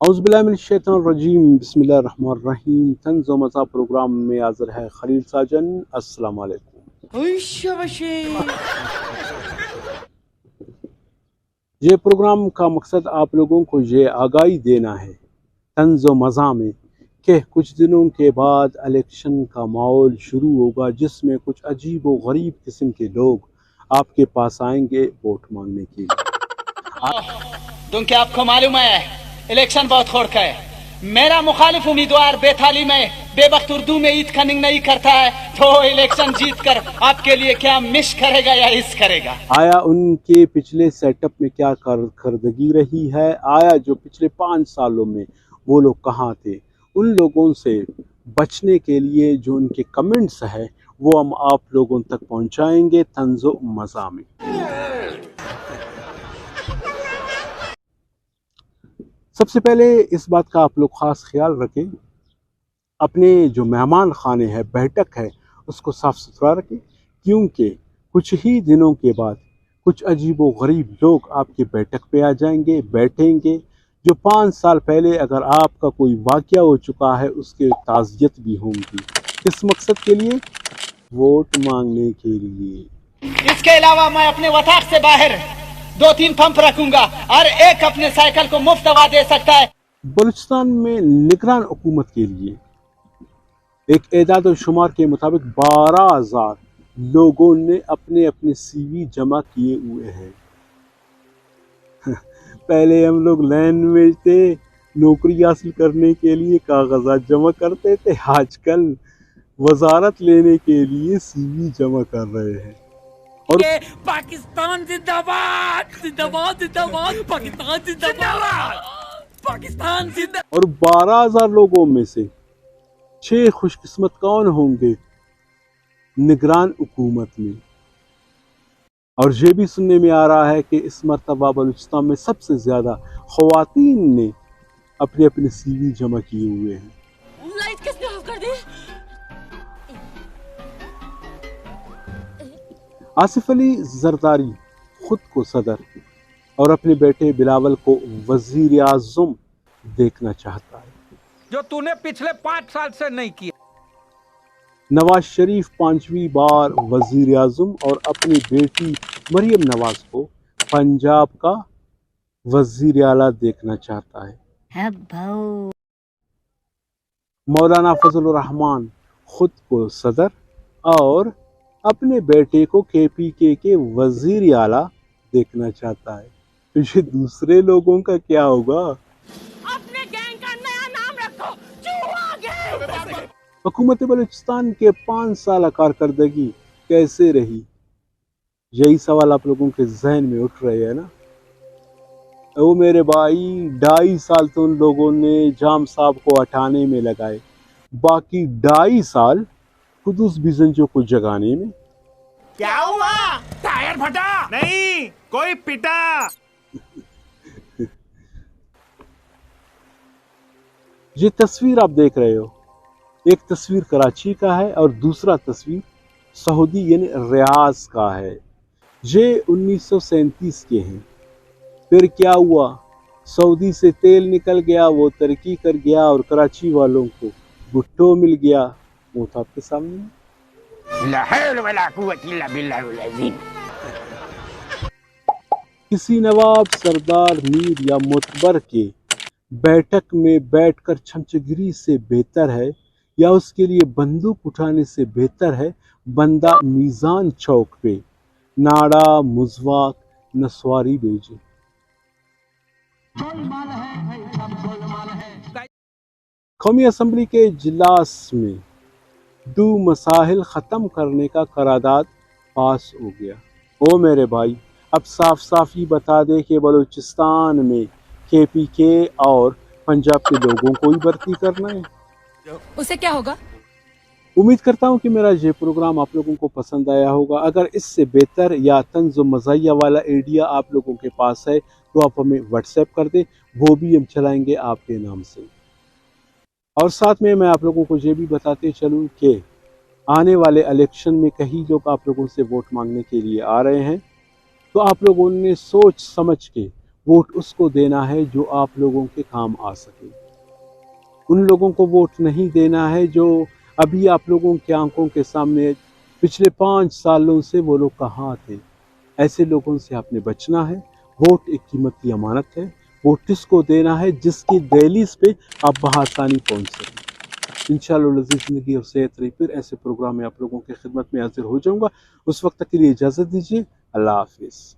اعوذ باللہ من الشیطان الرجیم، بسم اللہ الرحمن الرحیم۔ طنز و مزاح پروگرام میں حاضر ہے خلیل ساجن۔ السلام علیکم۔ یہ پروگرام کا مقصد آپ لوگوں کو یہ آگاہی دینا ہے طنز و مزاح میں کہ کچھ دنوں کے بعد الیکشن کا ماحول شروع ہوگا، جس میں کچھ عجیب و غریب قسم کے لوگ آپ کے پاس آئیں گے ووٹ مانگنے کے لیے۔ کیونکہ آپ کو معلوم ہے الیکشن بہت کھوڑ کا ہے۔ میرا مخالف امیدوار بے تعلیم ہے، بے وقت اردو میں عید کننگ نہیں کرتا ہے، تو الیکشن جیت کر آپ کے لیے کیا مش کرے گا یا حص کرے گا؟ آیا ان کے پچھلے سیٹ اپ میں کیا کارکردگی رہی ہے؟ آیا جو پچھلے 5 سالوں میں وہ لوگ کہاں تھے؟ ان لوگوں سے بچنے کے لیے جو ان کے کمنٹس ہے وہ ہم آپ لوگوں تک پہنچائیں گے طنز و مزاح میں۔ سب سے پہلے اس بات کا آپ لوگ خاص خیال رکھیں، اپنے جو مہمان خانے ہے، بیٹھک ہے، اس کو صاف ستھرا رکھیں، کیونکہ کچھ ہی دنوں کے بعد کچھ عجیب و غریب لوگ آپ کے بیٹھک پہ آ جائیں گے، بیٹھیں گے، جو 5 سال پہلے اگر آپ کا کوئی واقعہ ہو چکا ہے اس کے تعزیت بھی ہوں گی۔ کس مقصد کے لیے؟ ووٹ مانگنے کے لیے۔ اس کے علاوہ میں اپنے وطاق سے باہر 2-3 پمپ رکھوں گا اور ایک اپنے سائیکل کو مفت دوا دے سکتا ہے۔ بلوچستان میں نگران حکومت کے لیے ایک اعداد و شمار کے مطابق 12,000 لوگوں نے اپنے اپنے سی وی جمع کیے ہوئے ہیں۔ پہلے ہم لوگ لائن میں تھے، نوکری حاصل کرنے کے لیے کاغذات جمع کرتے تھے، آج کل وزارت لینے کے لیے سی وی جمع کر رہے ہیں۔ اور پاکستان زندہ باد، زندہ باد، زندہ باد، پاکستان زندہ باد، پاکستان زندہ۔ اور 12,000 لوگوں میں سے 6 خوش قسمت کون ہوں گے نگران حکومت میں؟ اور یہ بھی سننے میں آ رہا ہے کہ اس مرتبہ بلوچستان میں سب سے زیادہ خواتین نے اپنے اپنے سی وی جمع کیے ہوئے ہیں۔ لائٹ کس نے آف کر دی؟ آصف علی زرداری خود کو صدر اور اپنے بیٹے بلاول کو وزیر اعظم دیکھنا چاہتا ہے، جو تو نے پچھلے 5 سال سے نہیں کیا۔ نواز شریف 5ویں بار وزیر اعظم اور اپنی بیٹی مریم نواز کو پنجاب کا وزیر اعلیٰ دیکھنا چاہتا ہے۔ مولانا فضل الرحمان خود کو صدر اور اپنے بیٹے کو KPK کے وزیر اعلیٰ دیکھنا چاہتا ہے، تو یہ دوسرے لوگوں کا کیا ہوگا؟ اپنے گینگ کا نیا نام رکھو، چوہا گینگ۔ حکومت بلوچستان کے 5 سالہ کارکردگی کیسے رہی؟ یہی سوال آپ لوگوں کے ذہن میں اٹھ رہے ہیں نا؟ او میرے بھائی، 2.5 سال تو ان لوگوں نے جام صاحب کو ہٹانے میں لگائے، باقی 2.5 سال قدوس بیزنجو کو جگانے میں۔ کیا ہوا؟ ٹائر پھٹا نہیں، کوئی پٹا۔ یہ تصویر آپ دیکھ رہے ہو، ایک تصویر کراچی کا ہے اور دوسرا تصویر سعودی یعنی ریاض کا ہے۔ یہ 1937 کے ہیں۔ پھر کیا ہوا؟ سعودی سے تیل نکل گیا، وہ ترقی کر گیا اور کراچی والوں کو بھٹو مل گیا۔ وہ تھا آپ کے سامنے۔ لا حول ولا قوت الا باللہ العظیم۔ کسی نواب، سردار، میر یا معتبر کے بیٹھک میں بیٹھ کر چھمچگیری سے بہتر ہے یا اس کے لیے بندوق اٹھانے سے بہتر ہے بندہ میزان چوک پہ ناڑا مزواق نسواری بیچے۔ قومی اسمبلی کے اجلاس میں 2 مسائل ختم کرنے کا قرارداد پاس ہو گیا۔ او میرے بھائی، اب صاف صاف یہ بتا دے کہ بلوچستان میں KPK اور پنجاب کے لوگوں کو ہی بھرتی کرنا ہے۔ اسے کیا ہوگا؟ امید کرتا ہوں کہ میرا یہ پروگرام آپ لوگوں کو پسند آیا ہوگا۔ اگر اس سے بہتر یا طنز و مزاحیہ والا آئیڈیا آپ لوگوں کے پاس ہے تو آپ ہمیں واٹس ایپ کر دیں، وہ بھی ہم چلائیں گے آپ کے نام سے۔ اور ساتھ میں آپ لوگوں کو یہ بھی بتاتے چلوں کہ آنے والے الیکشن میں کئی لوگ آپ لوگوں سے ووٹ مانگنے کے لیے آ رہے ہیں، تو آپ لوگوں نے سوچ سمجھ کے ووٹ اس کو دینا ہے جو آپ لوگوں کے کام آ سکے۔ ان لوگوں کو ووٹ نہیں دینا ہے جو ابھی آپ لوگوں کی آنکھوں کے سامنے پچھلے 5 سالوں سے وہ لوگ کہاں تھے۔ ایسے لوگوں سے آپ نے بچنا ہے۔ ووٹ ایک قیمتی امانت ہے۔ ووٹ کس کو دینا ہے جس کی دہلیز پہ آپ بآسانی پہنچ سکیں۔ انشاءاللہ لذیذ زندگی اور صحت رہی، پھر ایسے پروگرام میں آپ لوگوں کی خدمت میں حاضر ہو جاؤں گا۔ اس وقت تک کے لیے اجازت دیجیے۔ اللہ حافظ۔